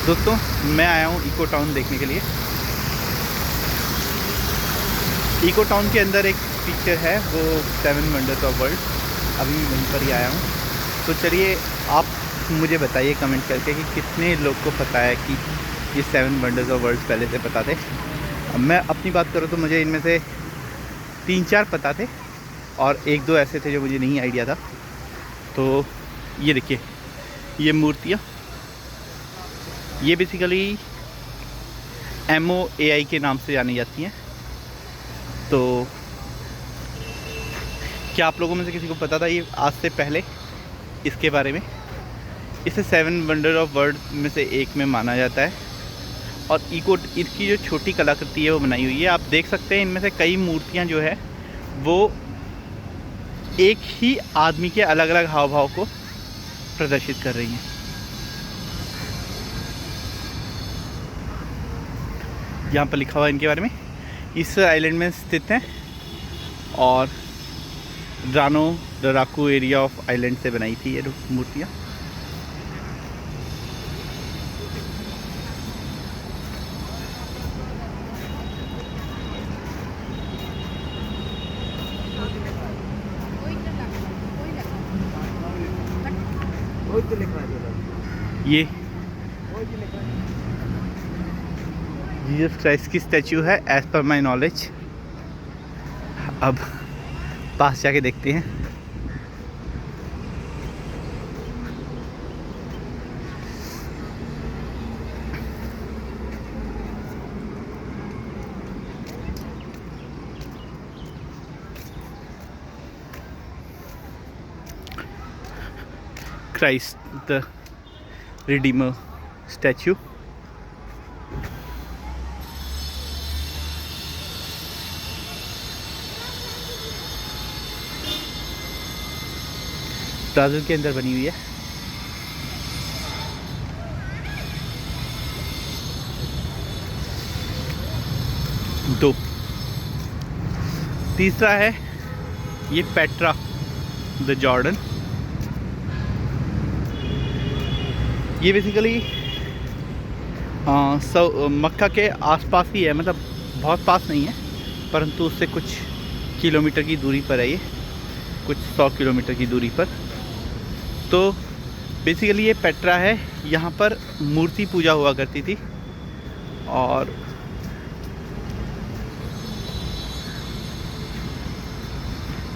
दोस्तों मैं आया हूँ इको टाउन देखने के लिए। इको टाउन के अंदर एक पिक्चर है, वो 7 वंडर्स ऑफ वर्ल्ड। अभी मैं वहीं पर ही आया हूँ। तो चलिए आप मुझे बताइए कमेंट करके कि कितने लोग को पता है कि ये 7 वंडर्स ऑफ वर्ल्ड पहले से पता थे। अब मैं अपनी बात करूँ तो मुझे इनमें से 3-4 पता थे और 1-2 ऐसे थे जो मुझे नहीं आइडिया था। तो ये देखिए, ये मूर्तियाँ, ये बेसिकली MOAI के नाम से जानी जाती हैं। तो क्या आप लोगों में से किसी को पता था ये आज से पहले इसके बारे में? इसे 7 वंडर ऑफ वर्ल्ड में से एक में माना जाता है। और इसकी जो छोटी कलाकृति है वो बनाई हुई है। आप देख सकते हैं इनमें से कई मूर्तियां जो है वो एक ही आदमी के अलग अलग हाव भाव को प्रदर्शित कर रही हैं। यहाँ पर लिखा हुआ है इनके बारे में, इस आइलैंड में स्थित हैं और रानो डराकू एरिया ऑफ आइलैंड से बनाई थी ये मूर्तियाँ। ये जीसस क्राइस्ट की स्टैचू है एज पर माई नॉलेज। अब पास जाके देखते हैं। Christ the Redeemer statue. Brazil के अंदर बनी हुई है। दो तीसरा है ये पेट्रा द जॉर्डन। ये बेसिकली मक्का के आसपास ही है, मतलब बहुत पास नहीं है परंतु उससे कुछ किलोमीटर की दूरी पर है ये, कुछ 100 किलोमीटर की दूरी पर। तो बेसिकली ये पेट्रा है, यहाँ पर मूर्ति पूजा हुआ करती थी और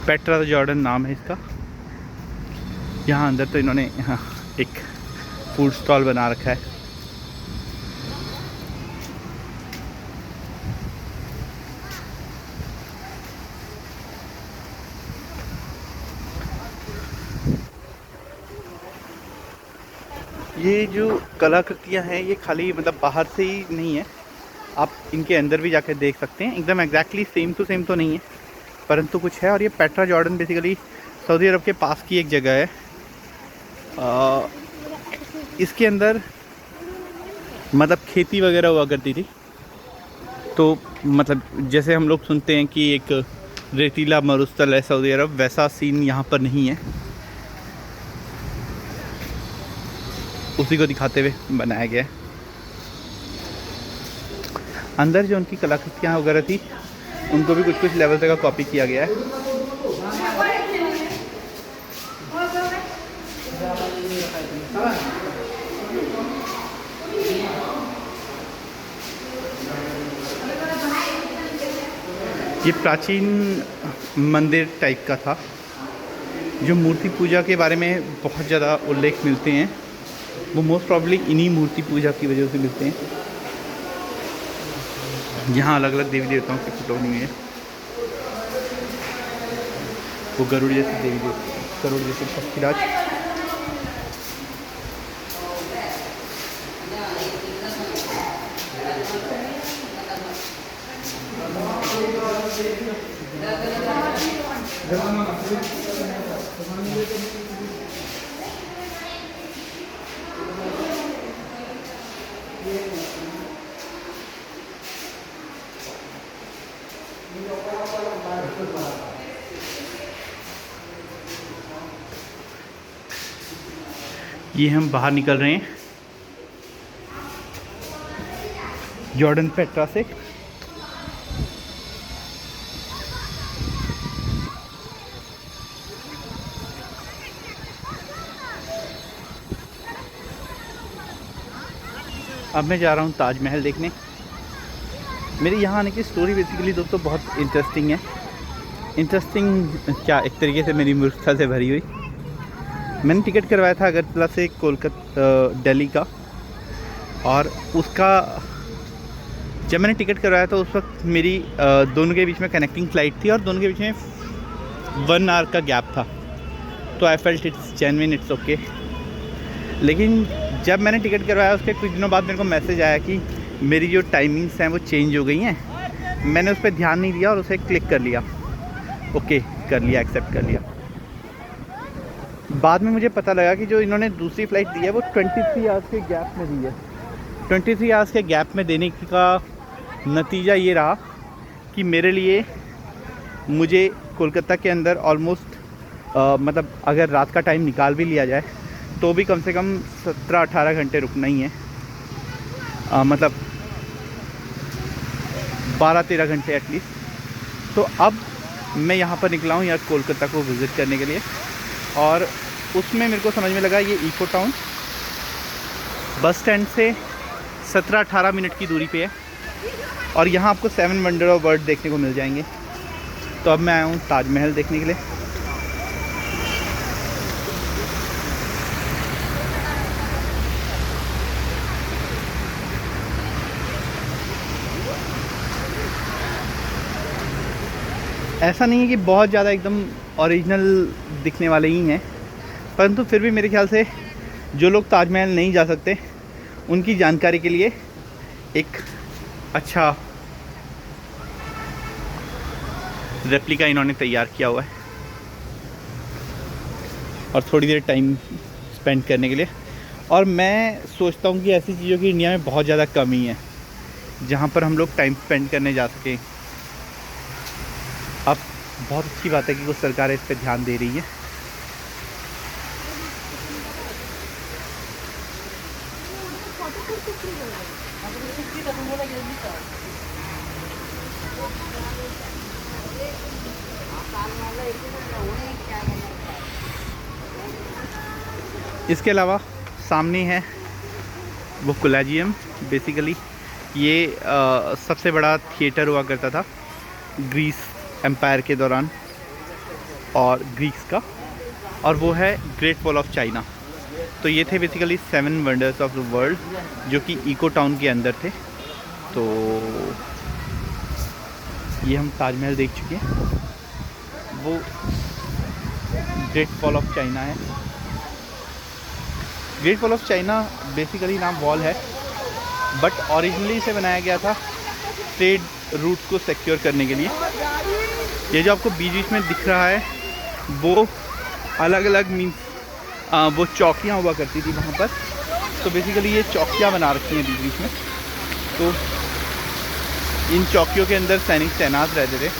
पेट्रा द जॉर्डन नाम है इसका। यहाँ अंदर तो इन्होंने यहाँ एक फूड स्टॉल बना रखा है। ये जो कलाकृतियाँ हैं ये खाली मतलब बाहर से ही नहीं है, आप इनके अंदर भी जाकर देख सकते हैं। एकदम एग्जैक्टली सेम टू सेम तो नहीं है परंतु कुछ है। और ये पेट्रा जॉर्डन बेसिकली सऊदी अरब के पास की एक जगह है। इसके अंदर मतलब खेती वगैरह हुआ करती थी। तो मतलब जैसे हम लोग सुनते हैं कि एक रेतीला मरुस्थल है सऊदी अरब, वैसा सीन यहाँ पर नहीं है। उसी को दिखाते हुए बनाया गया है। अंदर जो उनकी कलाकृतियाँ वगैरह थी उनको भी कुछ कुछ लेवल तक का कॉपी किया गया है। ये प्राचीन मंदिर टाइप का था। जो मूर्ति पूजा के बारे में बहुत ज़्यादा उल्लेख मिलते हैं वो मोस्ट प्रॉब्ली इन्हीं मूर्ति पूजा की वजह से मिलते हैं। यहाँ अलग अलग देवी देवताओं की फोटो बनी हुई है। वो गरुड़ जैसे देवी देवता, गरुड़ जैसे पक्षीराज। ये हम बाहर निकल रहे हैं। जॉर्डन पेट्रा से। अब मैं जा रहा हूँ ताजमहल देखने। मेरी यहाँ आने की स्टोरी बेसिकली दोस्तों बहुत इंटरेस्टिंग है। इंटरेस्टिंग क्या, एक तरीके से मेरी मूर्खता से भरी हुई। मैंने टिकट करवाया था अगरतला से कोलकाता दिल्ली का, और उसका जब मैंने टिकट करवाया था उस वक्त मेरी दोनों के बीच में कनेक्टिंग फ़्लाइट थी और दोनों के बीच में 1 आवर का गैप था। तो I felt it's genuine, it's okay. लेकिन जब मैंने टिकट करवाया उसके कुछ दिनों बाद मेरे को मैसेज आया कि मेरी जो टाइमिंग्स हैं वो चेंज हो गई हैं। मैंने उस पर ध्यान नहीं दिया और उसे क्लिक कर लिया, ओके कर लिया, एक्सेप्ट कर लिया। बाद में मुझे पता लगा कि जो इन्होंने दूसरी फ़्लाइट दी है वो 23 आवर्स के गैप में दी है। 23 आवर्स के गैप में देने का नतीजा ये रहा कि मेरे लिए मुझे कोलकाता के अंदर ऑलमोस्ट मतलब अगर रात का टाइम निकाल भी लिया जाए तो भी कम से कम 17-18 घंटे रुकना ही है। मतलब 12-13 घंटे एटलीस्ट। तो अब मैं यहाँ पर निकला हूँ यार कोलकाता को विज़िट करने के लिए, और उसमें मेरे को समझ में लगा ये इको टाउन बस स्टैंड से 17-18 मिनट की दूरी पे है, और यहाँ आपको 7 वंडर ऑफ वर्ल्ड देखने को मिल जाएंगे। तो अब मैं आया हूँ ताजमहल देखने के लिए। ऐसा नहीं है कि बहुत ज़्यादा एकदम ओरिजिनल दिखने वाले ही हैं, परंतु फिर भी मेरे ख्याल से जो लोग ताजमहल नहीं जा सकते उनकी जानकारी के लिए एक अच्छा रेप्लिका इन्होंने तैयार किया हुआ है, और थोड़ी देर टाइम स्पेंड करने के लिए। और मैं सोचता हूँ कि ऐसी चीज़ों की इंडिया में बहुत ज़्यादा कमी है जहाँ पर हम लोग टाइम स्पेंड करने जा सकें। अब बहुत अच्छी बात है कि कुछ सरकारें इस पर ध्यान दे रही है। इसके अलावा सामने है वो कोलेजियम। बेसिकली ये सबसे बड़ा थिएटर हुआ करता था ग्रीस एम्पायर के दौरान और ग्रीक्स का, और वो है ग्रेट वॉल ऑफ चाइना। तो ये थे basically 7 wonders of the world जो कि इको टाउन के अंदर थे। तो ये हम ताजमहल देख चुके हैं, वो ग्रेट वॉल ऑफ चाइना है। Great wall of China basically नाम वॉल है, बट ओरिजिनली इसे बनाया गया था ट्रेड रूट को सिक्योर करने के लिए। ये जो आपको बीच बीच में दिख रहा है वो अलग अलग मीन्स वो चौकियाँ हुआ करती थी वहाँ पर। तो बेसिकली ये चौकियाँ बना रखी हैं बीच बीच में। तो इन चौकियों के अंदर सैनिक तैनात रहते थे।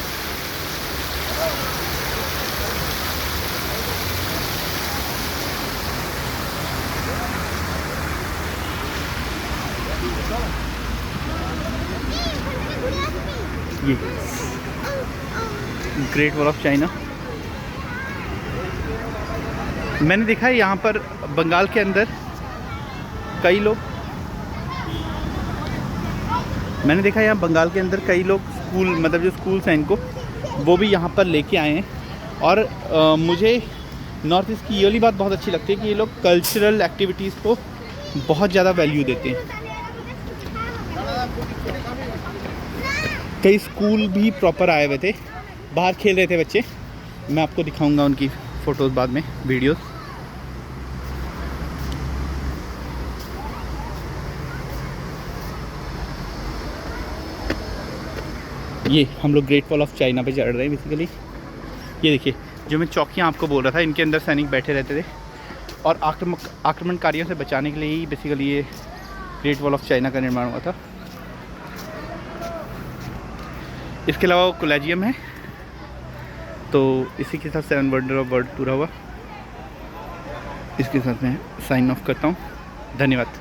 ये ग्रेट वॉल ऑफ चाइना मैंने देखा है यहाँ पर बंगाल के अंदर कई लोग स्कूल मतलब जो स्कूल्स हैं इनको वो भी यहाँ पर लेके आए हैं। और मुझे नॉर्थ ईस्ट की ये वाली बात बहुत अच्छी लगती है कि ये लोग कल्चरल एक्टिविटीज़ को बहुत ज़्यादा वैल्यू देते हैं। कई स्कूल भी प्रॉपर आए हुए थे, बाहर खेल रहे थे बच्चे। मैं आपको दिखाऊंगा उनकी फ़ोटोज़ बाद में, वीडियोस। ये हम लोग ग्रेट वॉल ऑफ चाइना पे चढ़ रहे हैं बेसिकली। ये देखिए जो मैं चौकियाँ आपको बोल रहा था, इनके अंदर सैनिक बैठे रहते थे और आक्रमणकारियों से बचाने के लिए ही बेसिकली ये ग्रेट वॉल ऑफ चाइना का निर्माण हुआ था। इसके अलावा कोलेजियम है। तो इसी के साथ 7 वंडर ऑफ वर्ल्ड पूरा हुआ। इसके साथ मैं साइन ऑफ करता हूँ। धन्यवाद।